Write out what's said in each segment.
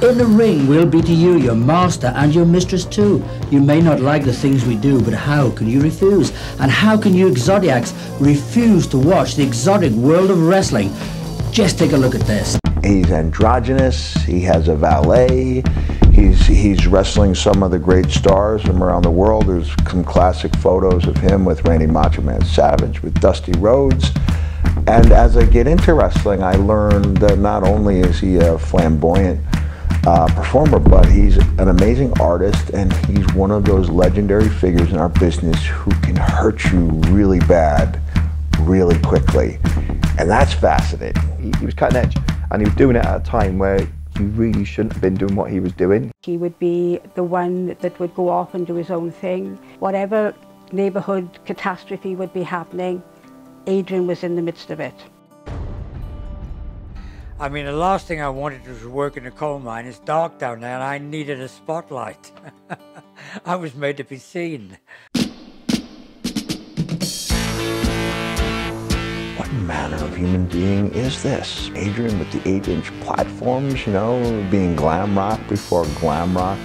In the ring, we'll be to you your master and your mistress too. You may not like the things we do, but how can you refuse? And how can you exotiacs refuse to watch the exotic world of wrestling? Just take a look at this. He's androgynous, he has a valet, he's wrestling some of the great stars from around the world. There's some classic photos of him with Randy Macho Man Savage, with Dusty Rhodes. And as I get into wrestling, I learned that not only is he a flamboyant performer, but he's an amazing artist, and he's one of those legendary figures in our business who can hurt you really bad, really quickly. And that's fascinating. He was cutting edge, and he was doing it at a time where he really shouldn't have been doing what he was doing. He would be the one that would go off and do his own thing. Whatever neighbourhood catastrophe would be happening, Adrian was in the midst of it. I mean, the last thing I wanted was to work in a coal mine. It's dark down there and I needed a spotlight. I was made to be seen. What manner of human being is this? Adrian with the 8-inch platforms, you know, being glam rock before glam rock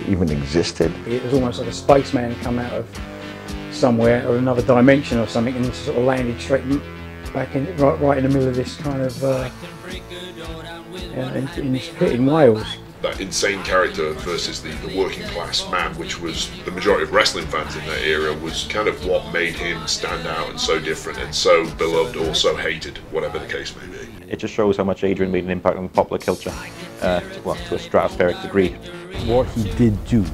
even existed. It was almost like a spaceman come out of somewhere or another dimension or something and sort of landed straight back in, right in the middle of this kind of in this pit in Wales. That insane character versus the working class man, which was the majority of wrestling fans in that era, was kind of what made him stand out and so different and so beloved or so hated, whatever the case may be. It just shows how much Adrian made an impact on popular culture, to a stratospheric degree. What he did do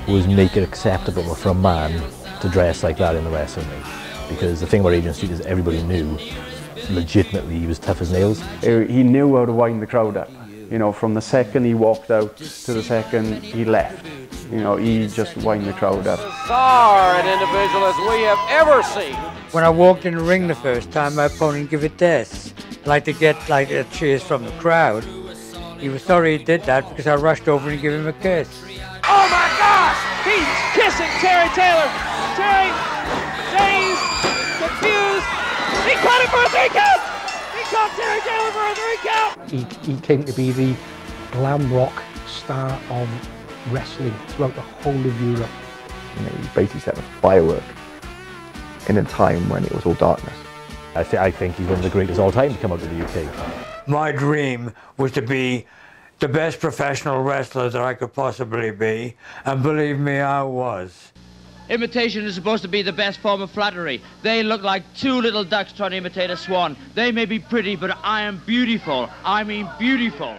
was make it acceptable for a man to dress like that in the wrestling ring. Because the thing about Adrian Street is everybody knew, legitimately, he was tough as nails. He knew how to wind the crowd up. You know, from the second he walked out to the second he left, you know, he just wind the crowd up. Bizarre an individual as we have ever seen. When I walked in the ring the first time, my opponent gave it this. Like to get cheers from the crowd. He was sorry he did that because I rushed over and gave him a kiss. Oh my gosh! He's kissing Terry Taylor. James confused. He caught it for a 3 count. He caught Terry Taylor for a 3 count. He came to be the glam rock star of wrestling throughout the whole of Europe. You know, he basically set a firework in a time when it was all darkness. I think he's one of the greatest all time to come out of the UK. My dream was to be the best professional wrestler that I could possibly be, and believe me, I was. Imitation is supposed to be the best form of flattery. They look like 2 little ducks trying to imitate a swan. They may be pretty, but I am beautiful. I mean beautiful.